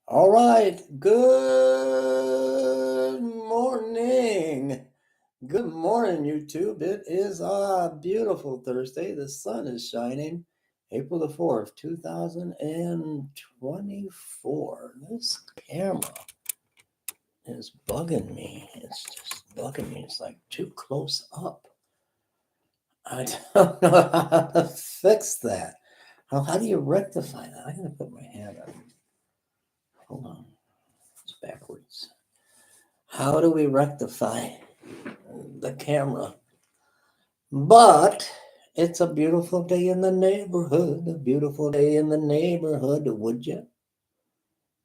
All right. Good morning. Good morning, YouTube. It is a beautiful Thursday. The sun is shining. April the 4th, 2024. This camera is bugging me. It's just bugging me. It's like too close up. I don't know how to fix that. How do you rectify that? I'm going to put my hand on. Hold on. It's backwards. How do we rectify the camera? But it's a beautiful day in the neighborhood. A beautiful day in the neighborhood. Would you?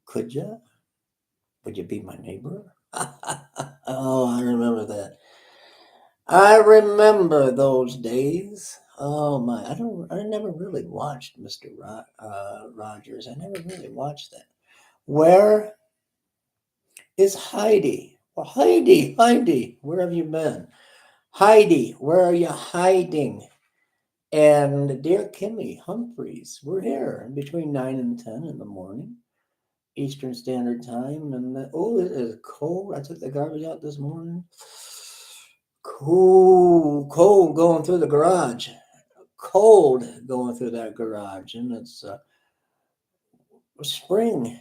Could you? Would you be my neighbor? Oh, I remember that. I remember those days. Oh my! I never really watched Mr. Rogers. I never really watched that. Where is Heidi? Well, Heidi, where have you been? Heidi, where are you hiding? And dear Kimmy Humphreys, we're here between 9 and 10 in the morning, Eastern Standard Time. And oh, it is cold. I took the garbage out this morning. Cold going through the garage. Cold going through that garage. And it's spring.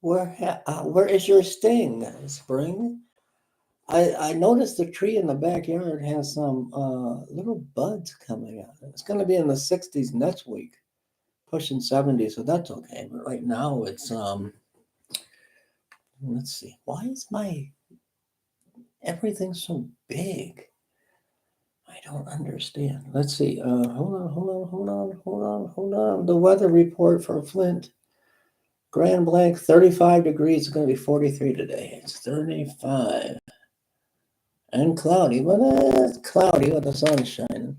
Where is your sting, spring? I noticed the tree in the backyard has some little buds coming out. It's going to be in the 60s next week, pushing 70, so that's okay. But right now it's let's see. Why is my everything so big? I don't understand. Let's see. Hold on. The weather report for Flint. Grand Blanc, 35 degrees. It's going to be 43 today. It's 35. And cloudy, but it's cloudy with the sun shining.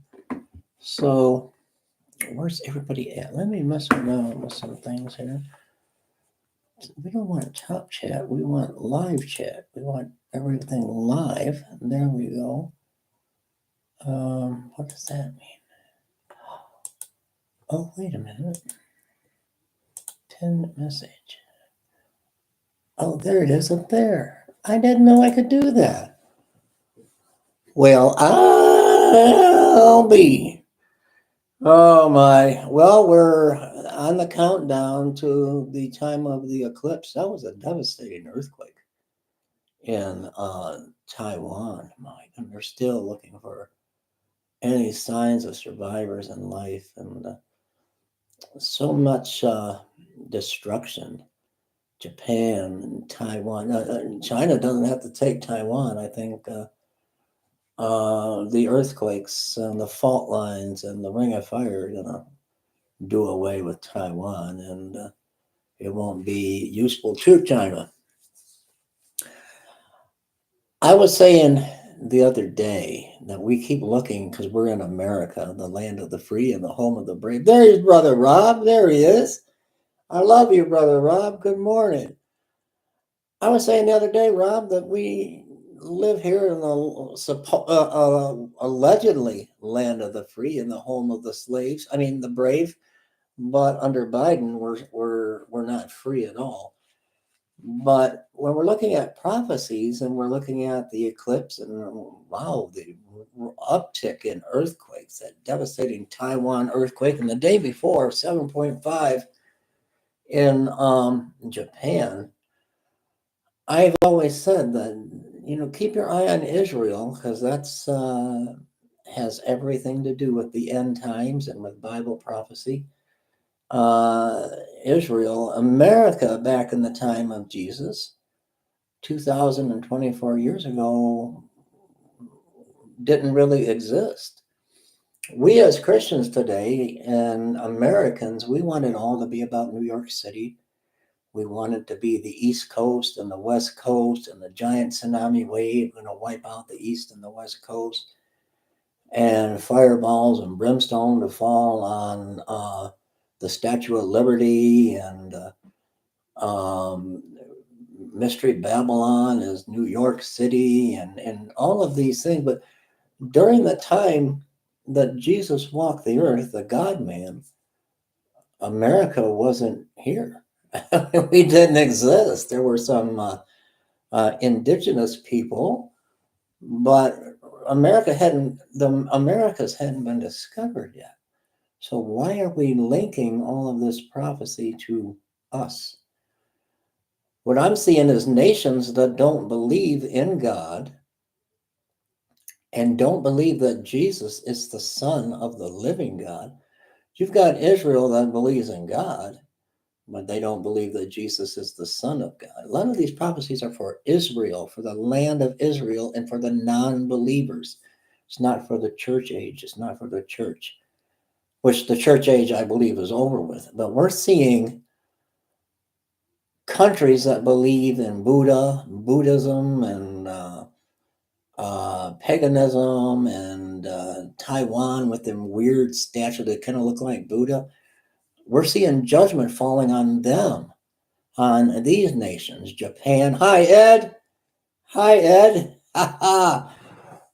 So, where's everybody at? Let me mess around with some things here. We don't want top chat. We want live chat. We want everything live. There we go. What does that mean? Oh, wait a minute. 10 message. Oh, there it is up there. I didn't know I could do that. Well, I'll be. Oh my. Well, we're on the countdown to the time of the eclipse. That was a devastating earthquake in Taiwan. My God, they're still looking for any signs of survivors in life, and so much destruction. Japan and Taiwan. China doesn't have to take Taiwan. I think the earthquakes and the fault lines and the Ring of Fire are gonna do away with Taiwan, and it won't be useful to China. I was saying the other day that we keep looking because we're in America, the land of the free and the home of the brave. There's Brother Rob. There he is. I love you, Brother Rob. Good morning. I was saying the other day, Rob, that we live here in the allegedly land of the free and the home of the slaves. I mean, the brave. But under Biden, we're not free at all. But when we're looking at prophecies and we're looking at the eclipse and wow, the uptick in earthquakes, that devastating Taiwan earthquake, and the day before 7.5 in Japan, I've always said that keep your eye on Israel because that's has everything to do with the end times and with Bible prophecy. Israel, America back in the time of Jesus, 2024 years ago, didn't really exist. We as Christians today and Americans, we want it all to be about New York City. We want it to be the East Coast and the West Coast and the giant tsunami wave going to wipe out the East and the West Coast and fireballs and brimstone to fall on the Statue of Liberty and Mystery Babylon is New York City and all of these things. But during the time that Jesus walked the earth, the God man, America wasn't here. We didn't exist. There were some indigenous people, but the Americas hadn't been discovered yet. So why are we linking all of this prophecy to us? What I'm seeing is nations that don't believe in God and don't believe that Jesus is the Son of the living God. You've got Israel that believes in God, but they don't believe that Jesus is the Son of God. A lot of these prophecies are for Israel, for the land of Israel, and for the non-believers. It's not for the church age. It's not for the church, which the church age, I believe, is over with. But we're seeing countries that believe in Buddhism, and paganism, and Taiwan with them weird statues that kind of look like Buddha. We're seeing judgment falling on them, on these nations. Japan. Hi, Ed. Hi, Ed. Ha ha.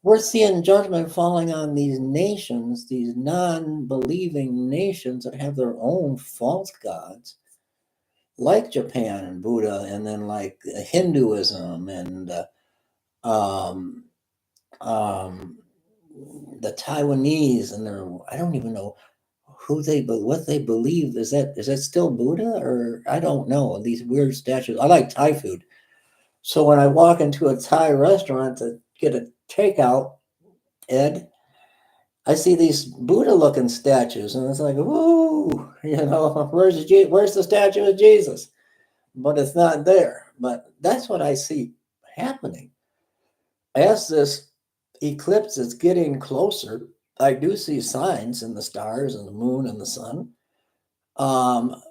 We're seeing judgment falling on these nations, these non-believing nations that have their own false gods, like Japan and Buddha, and then like Hinduism, and um, um, the Taiwanese, and I don't even know what they believe. Is that still Buddha, or I don't know. These weird statues. I like Thai food. So when I walk into a Thai restaurant to get a takeout, Ed, I see these Buddha-looking statues, and it's like, woo, where's the statue of Jesus? But it's not there. But that's what I see happening. As this eclipse is getting closer, I do see signs in the stars and the moon and the sun. Um,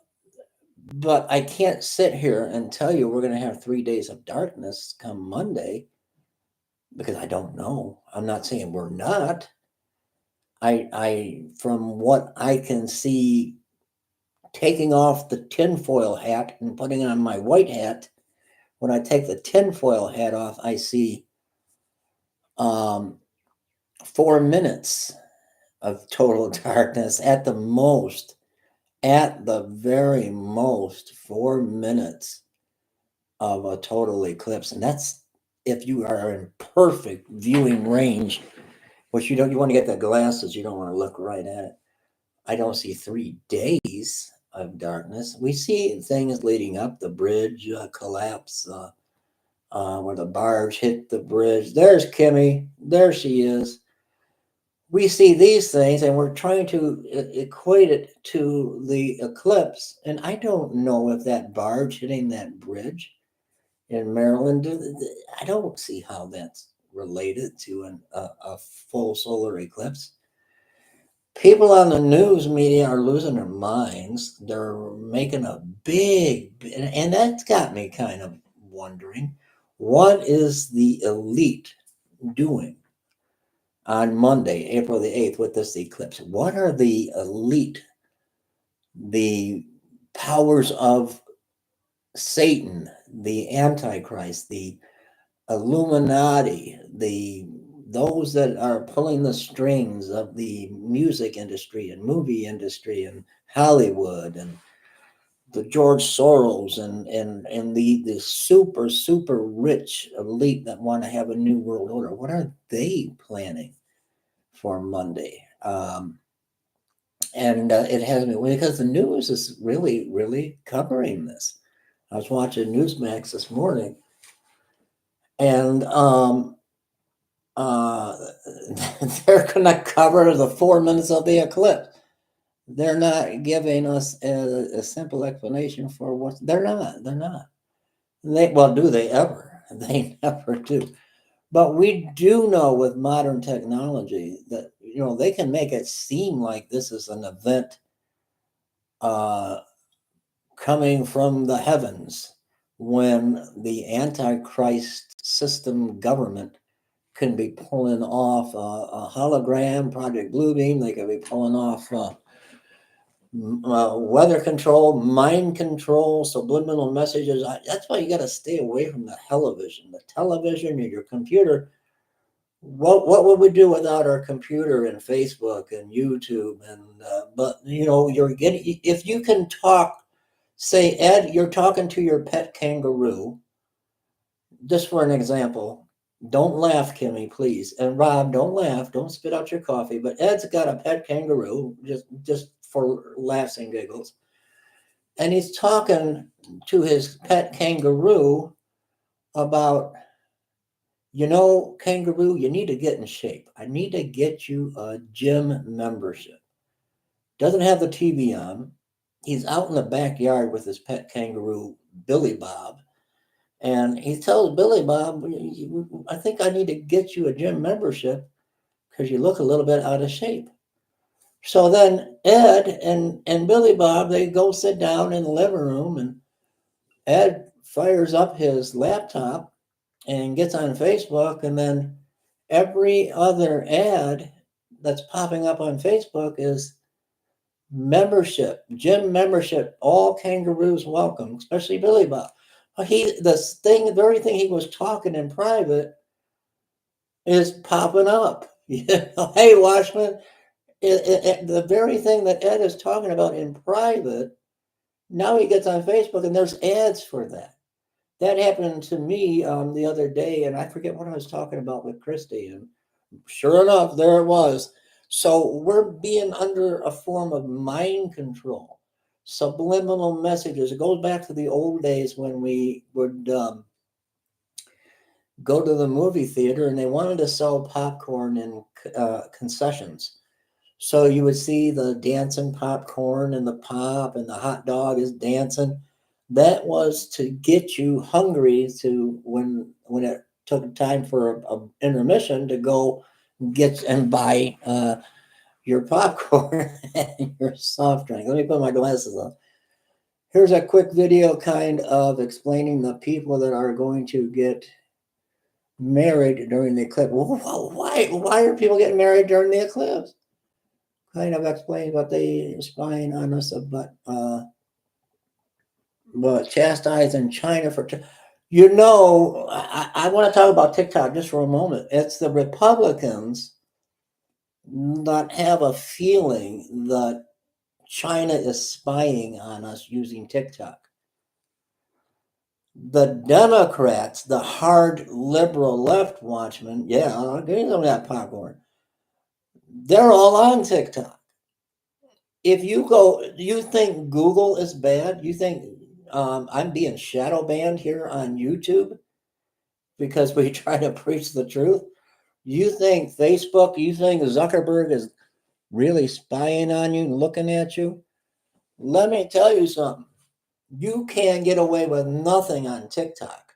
but I can't sit here and tell you we're going to have 3 days of darkness come Monday, because I don't know. I'm not saying we're not. From what I can see, taking off the tinfoil hat and putting on my white hat, when I take the tinfoil hat off, I see 4 minutes of total darkness at the most, at the very most, 4 minutes of a total eclipse. And that's if you are in perfect viewing range, which you want to get the glasses, you don't want to look right at it. I don't see 3 days of darkness. We see things leading up, the bridge collapse, where the barge hit the bridge. There's Kimmy. There she is. We see these things, and we're trying to equate it to the eclipse. And I don't know if that barge hitting that bridge in Maryland, I don't see how that's related to a full solar eclipse. People on the news media are losing their minds. They're making a and that's got me kind of wondering, what is the elite doing on Monday, April the 8th, with this eclipse? What are the elite, the powers of Satan, the Antichrist, the Illuminati, those that are pulling the strings of the music industry and movie industry and Hollywood, and the George Soros, and the super rich elite that want to have a new world order? What are they planning for Monday? And it has me, because the news is really covering this. I was watching Newsmax this morning, and they're going to cover the 4 minutes of the eclipse. They're not giving us a simple explanation for what they're not. Do they ever? They never do. But we do know with modern technology that they can make it seem like this is an event coming from the heavens, when the Antichrist system government can be pulling off a hologram, Project Bluebeam. They could be pulling off weather control, mind control, subliminal messages. That's why you got to stay away from the television. The television or your computer. What would we do without our computer and Facebook and YouTube? And but you're getting, if you can talk Say, Ed, you're talking to your pet kangaroo. Just for an example, don't laugh, Kimmy, please. And Rob, don't laugh. Don't spit out your coffee. But Ed's got a pet kangaroo, just for laughs and giggles. And he's talking to his pet kangaroo about, kangaroo, you need to get in shape. I need to get you a gym membership. Doesn't have the TV on. He's out in the backyard with his pet kangaroo, Billy Bob. And he tells Billy Bob, I think I need to get you a gym membership because you look a little bit out of shape. So then Ed and Billy Bob, they go sit down in the living room, and Ed fires up his laptop and gets on Facebook, and then every other ad that's popping up on Facebook is membership, gym membership, all kangaroos welcome, especially Billy Bob. The very thing he was talking in private is popping up. Hey, Watchman, the very thing that Ed is talking about in private, now he gets on Facebook and there's ads for that. That happened to me the other day, and I forget what I was talking about with Christy, and sure enough, there it was. So we're being under a form of mind control, subliminal messages. It goes back to the old days when we would go to the movie theater and they wanted to sell popcorn and concessions. So you would see the dancing popcorn and the pop and the hot dog is dancing. That was to get you hungry to when it took time for a intermission to go get and buy your popcorn and your soft drink. Let me put my glasses on. Here's a quick video kind of explaining the people that are going to get married during the eclipse. Why are people getting married during the eclipse? Kind of explain what they spying on us, but chastising China for. I want to talk about TikTok just for a moment. It's the Republicans that have a feeling that China is spying on us using TikTok. The Democrats, the hard liberal left Watchmen, give me some of that popcorn. They're all on TikTok. If you think Google is bad? You think I'm being shadow banned here on YouTube because we try to preach the truth? You think Facebook, you think Zuckerberg is really spying on you and looking at you? Let me tell you something. You can't get away with nothing on TikTok.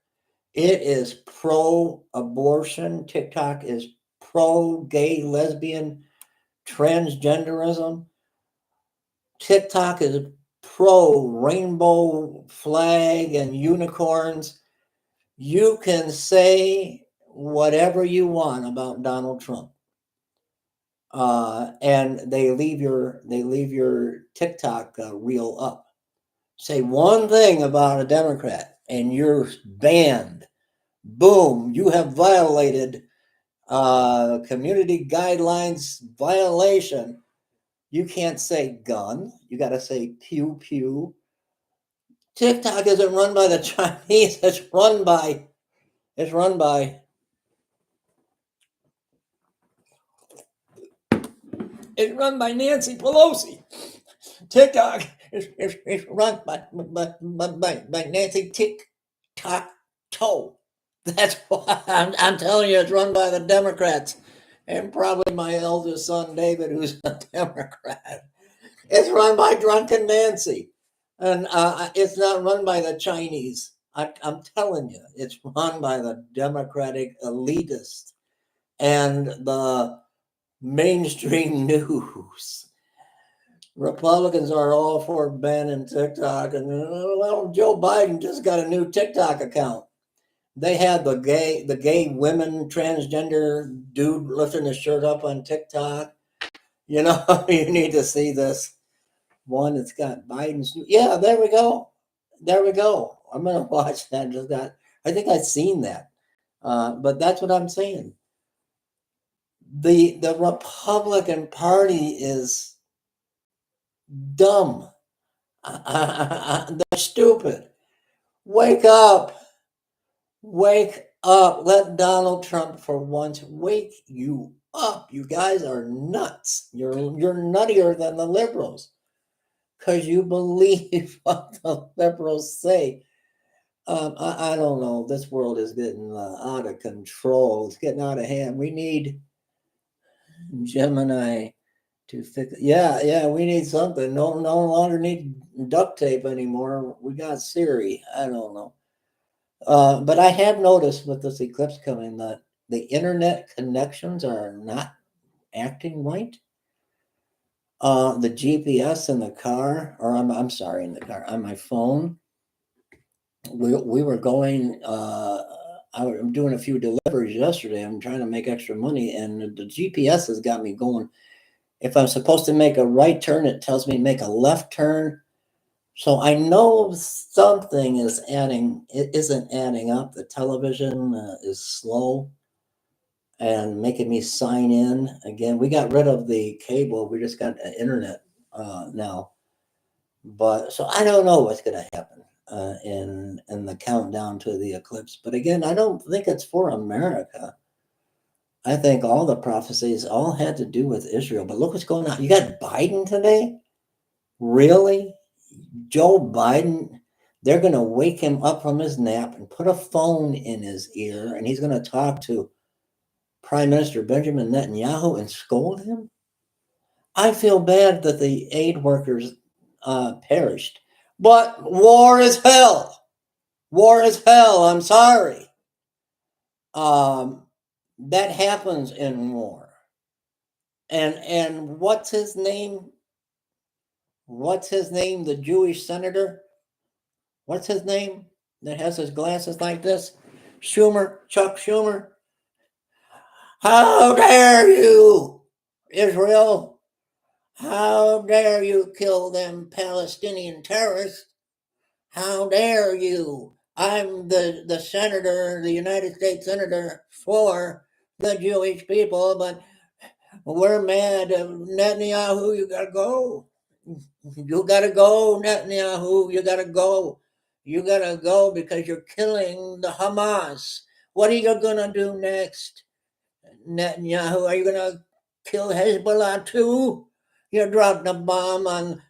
It is pro-abortion. TikTok is pro-gay, lesbian, transgenderism. TikTok is pro-rainbow flag and unicorns. You can say whatever you want about Donald Trump. And they leave your TikTok reel up. Say one thing about a Democrat and you're banned. Boom, you have violated community guidelines violation. You can't say gun. You got to say pew pew. TikTok isn't run by the Chinese. It's run by Nancy Pelosi. TikTok is run by Nancy TikTok Toe. That's why I'm telling you, it's run by the Democrats, and probably my eldest son David, who's a Democrat. It's run by Drunken Nancy, and it's not run by the Chinese. I'm telling you, it's run by the Democratic elitists and the mainstream news. Republicans are all for banning TikTok, and well, Joe Biden just got a new TikTok account. They had the gay women transgender dude lifting his shirt up on TikTok. You need to see this one. It's got Biden's. Yeah, there we go. I'm gonna watch that. I think I've seen that, but that's what I'm saying. The Republican Party is dumb. They're stupid. Wake up. Wake up. Let Donald Trump for once wake you up. You guys are nuts. You're nuttier than the liberals because you believe what the liberals say. I don't know. This world is getting out of control. It's getting out of hand. We need Gemini to fix it. Yeah, yeah, we need something. No longer need duct tape anymore. We got Siri. I don't know. But I have noticed with this eclipse coming that the internet connections are not acting right. The GPS in the car, or I'm sorry, in the car, on my phone, we were going, I'm doing a few deliveries yesterday. I'm trying to make extra money, and the GPS has got me going. If I'm supposed to make a right turn, it tells me make a left turn. So I know something is adding, it isn't adding up. The television is slow and making me sign in again. We got rid of the cable. We just got internet now. But so I don't know what's going to happen in the countdown to the eclipse. But again, I don't think it's for America. I think all the prophecies all had to do with Israel. But look what's going on. You got Biden today? Really? Joe Biden, they're going to wake him up from his nap and put a phone in his ear, and he's going to talk to Prime Minister Benjamin Netanyahu and scold him? I feel bad that the aid workers perished. But war is hell. War is hell. I'm sorry. Um, that happens in war. And what's his name? What's his name? The Jewish senator? What's his name? That has his glasses like this? Schumer, Chuck Schumer. How dare you, Israel? How dare you kill them Palestinian terrorists? How dare you? I'm the senator, the United States senator for the Jewish people, but we're mad. Netanyahu, you gotta go. You gotta go, Netanyahu. You gotta go. You gotta go because you're killing the Hamas. What are you gonna do next, Netanyahu? Are you gonna kill Hezbollah too? You dropped a bomb on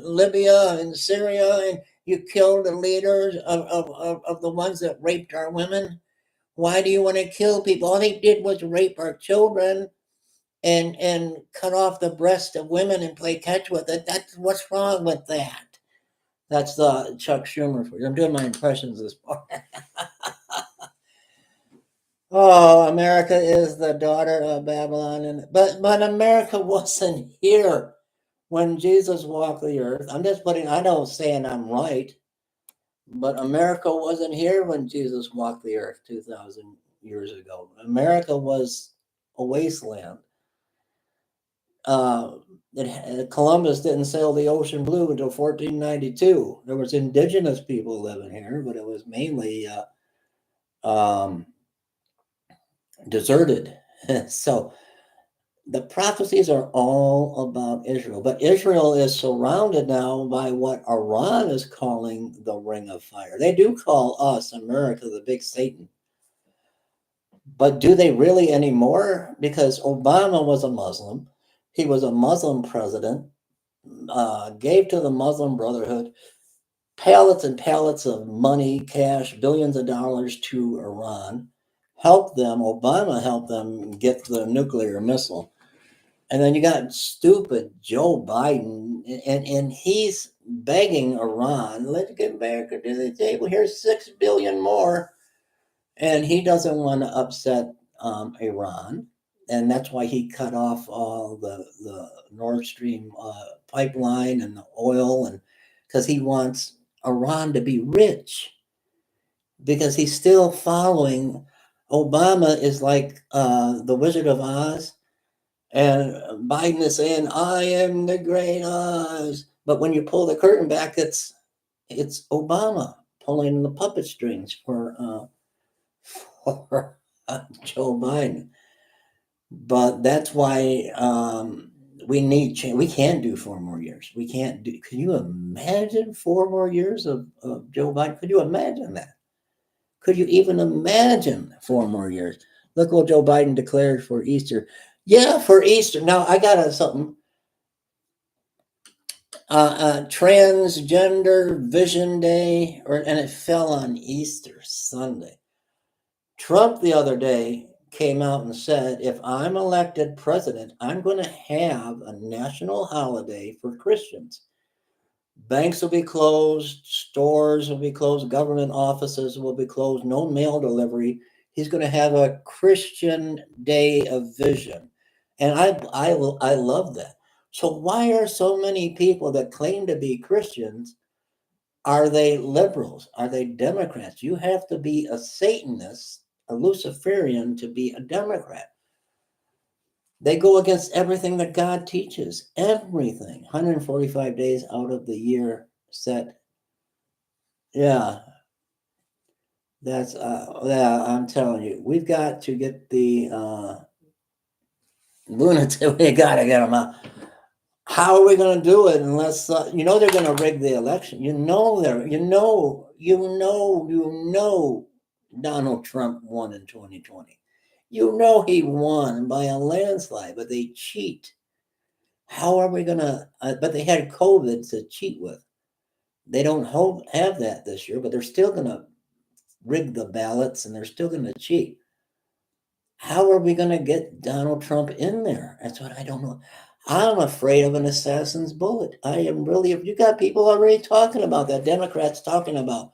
Libya and Syria, and you killed the leaders of the ones that raped our women. Why do you want to kill people? All they did was rape our children and cut off the breast of women and play catch with it. That's what's wrong with that. That's the Chuck Schumer for you. I'm doing my impressions this morning. Oh, America is the daughter of Babylon, and but America wasn't here when Jesus walked the earth. I'm just putting. I know saying I'm right, but America wasn't here when Jesus walked the earth 2,000 years ago. America was a wasteland. Uh, Columbus didn't sail the ocean blue until 1492. There was indigenous people living here, but it was mainly um, deserted. So the prophecies are all about Israel, but Israel is surrounded now by what Iran is calling the Ring of Fire. They do call us, America, the big Satan. But do they really anymore? Because Obama was a Muslim. He was a Muslim president, gave to the Muslim Brotherhood pallets and pallets of money, cash, billions of dollars to Iran, helped them, Obama helped them get the nuclear missile. And then you got stupid Joe Biden, and he's begging Iran, let's get America to the table. Here's 6 billion more. And he doesn't want to upset Iran. And that's why he cut off all the Nord Stream pipeline and the oil, and because he wants Iran to be rich, because he's still following. Obama is like the Wizard of Oz, and Biden is saying, "I am the great Oz." But when you pull the curtain back, it's Obama pulling the puppet strings for Joe Biden. But that's why We need change. We can't do 4 more years. We can't do. Can you imagine 4 more years of Joe Biden? Could you imagine that? Could you even imagine 4 more years? Look what Joe Biden declared for Easter. Yeah, for Easter. Now I got something. Transgender Vision Day, and it fell on Easter Sunday. Trump the other day came out and said, if I'm elected president, I'm going to have a national holiday for Christians. Banks will be closed, stores will be closed, government offices will be closed, no mail delivery. He's going to have a Christian Day of Vision. And I love that. So why are so many people that claim to be Christians, are they liberals? Are they Democrats? You have to be a Satanist, a Luciferian, to be a Democrat. They go against everything that God teaches. Everything. 145 days out of the year set. Yeah. That's yeah, I'm telling you, we've got to get the lunatic. We got to get them out. How are we going to do it unless they're going to rig the election? Donald Trump won in 2020. He won by a landslide, but they cheat. How are we going to? But they had COVID to cheat with. They don't have that this year, but they're still going to rig the ballots and they're still going to cheat. How are we going to get Donald Trump in there? That's what I don't know. I'm afraid of an assassin's bullet. I am really. You got people already talking about that. Democrats talking about.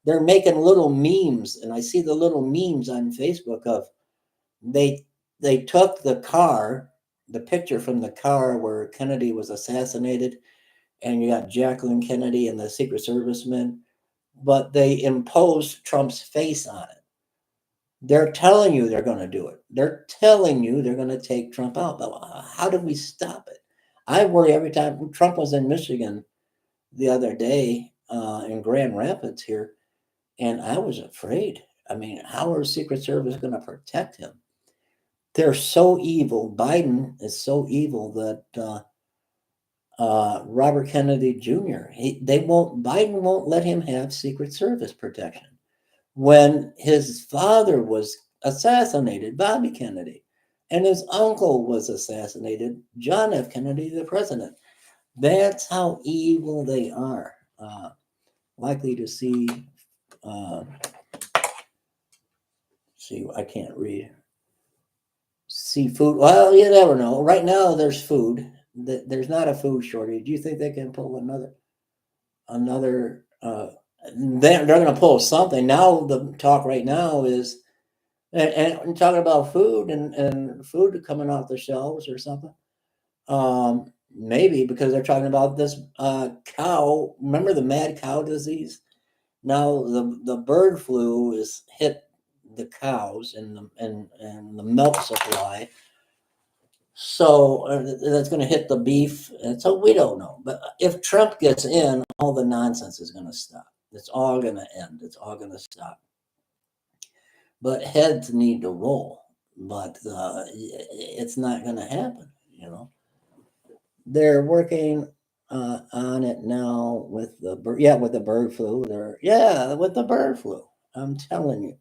They're making little memes, and I see the little memes on Facebook of they took the picture from the car where Kennedy was assassinated, and you got Jacqueline Kennedy and the Secret Service men, but they imposed Trump's face on it. They're telling you they're going to do it. They're telling you they're going to take Trump out. But how do we stop it? I worry every time. Trump was in Michigan the other day in Grand Rapids here, and I was afraid. I mean, how are Secret Service going to protect him? They're so evil. Biden is so evil that Robert Kennedy Jr. Biden won't let him have Secret Service protection. When his father was assassinated, Bobby Kennedy, and his uncle was assassinated, John F. Kennedy, the president. That's how evil they are. Likely to see, I can't read. Seafood. Well, you never know. Right now, there's food. There's not a food shortage. Do you think they can pull another? They're going to pull something. Now the talk right now is, and talking about food and food coming off the shelves or something. Maybe because they're talking about this cow. Remember the mad cow disease? Now the bird flu has hit the cows and the milk supply. So that's going to hit the beef. And so we don't know. But if Trump gets in, all the nonsense is going to stop. It's all going to end. It's all going to stop. But heads need to roll. But it's not going to happen. They're working on it now with the bird flu. With the bird flu. I'm telling you.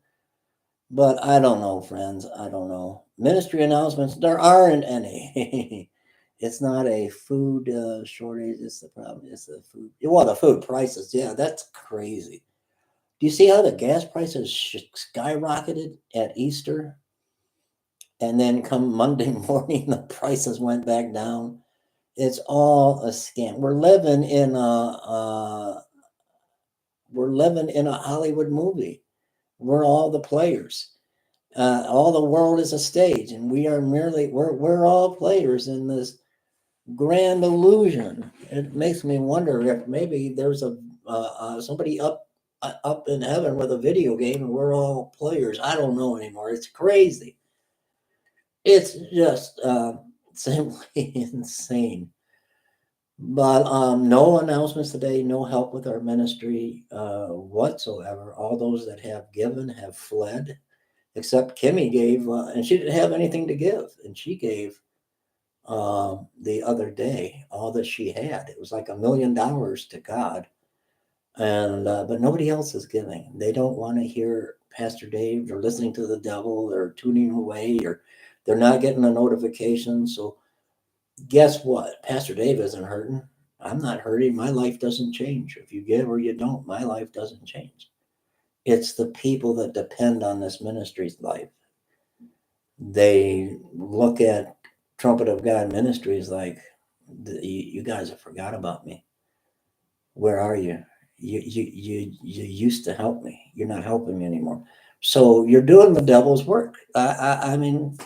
But I don't know, friends. I don't know. Ministry announcements, there aren't any. It's not a food shortage. It's the problem. It's the food. Well, the food prices. Yeah, that's crazy. Do you see how the gas prices skyrocketed at Easter? And then come Monday morning, the prices went back down. It's all a scam. We're living in a Hollywood movie. We're all the players. All the world is a stage, and we're all players in this grand illusion. It makes me wonder if maybe there's somebody up in heaven with a video game, and we're all players. I don't know anymore. It's crazy. It's just simply insane. But no announcements today, no help with our ministry whatsoever. All those that have given have fled, except Kimmy gave, and she didn't have anything to give, and she gave the other day, all that she had. It was like $1 million to God. And but nobody else is giving. They don't want to hear Pastor Dave. They're listening to the devil. They're tuning away, or they're not getting a notification. So guess what? Pastor Dave isn't hurting. I'm not hurting. My life doesn't change. If you give or you don't, my life doesn't change. It's the people that depend on this ministry's life. They look at Trumpet of God Ministries like, you guys have forgot about me. Where are you? You used to help me. You're not helping me anymore. So you're doing the devil's work. I mean,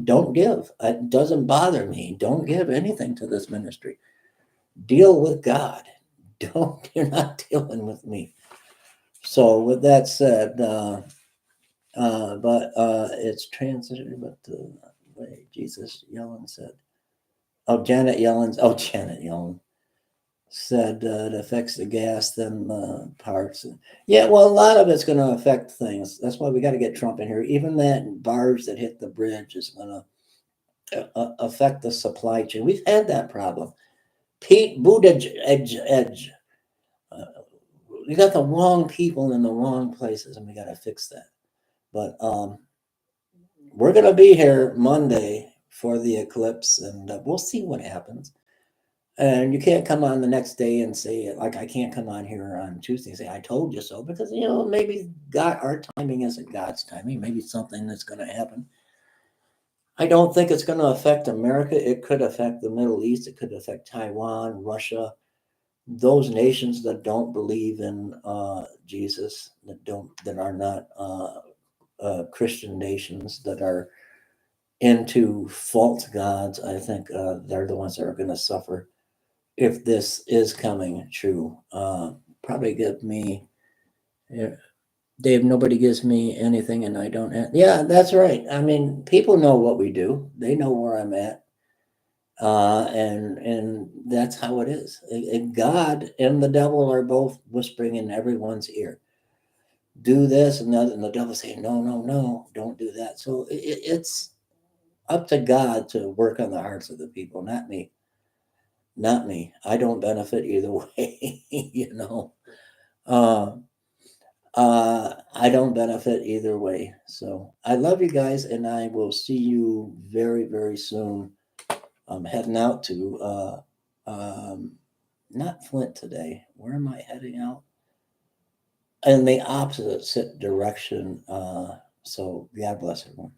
don't give. It doesn't bother me. Don't give anything to this ministry. Deal with God. You're not dealing with me. So with that said, but it's transited. But the way Jesus Yellen said, Janet Yellen said it affects the gas, then parts. Yeah, well, a lot of it's going to affect things. That's why we got to get Trump in here. Even that barge that hit the bridge is going to affect the supply chain. We've had that problem. Pete Buttigieg. We got the wrong people in the wrong places, and we got to fix that. But we're going to be here Monday for the eclipse, and we'll see what happens. And you can't come on the next day and say, like, I can't come on here on Tuesday and say, I told you so, because, maybe our timing isn't God's timing. Maybe something that's going to happen. I don't think it's going to affect America. It could affect the Middle East. It could affect Taiwan, Russia, those nations that don't believe in Jesus, that are not Christian nations, that are into false gods. I think they're the ones that are going to suffer if this is coming true. Probably give me, Dave, nobody gives me anything and I don't have. Yeah, that's right. I mean, people know what we do. They know where I'm at. And that's how it is. God and the devil are both whispering in everyone's ear. Do this and that, and the devil saying, no, no, no, don't do that. So it's up to God to work on the hearts of the people, not me. Not me. I don't benefit either way, Uh, I don't benefit either way. So I love you guys, and I will see you very, very soon. I'm heading out to not Flint today. Where am I heading out? In the opposite direction. So God bless everyone.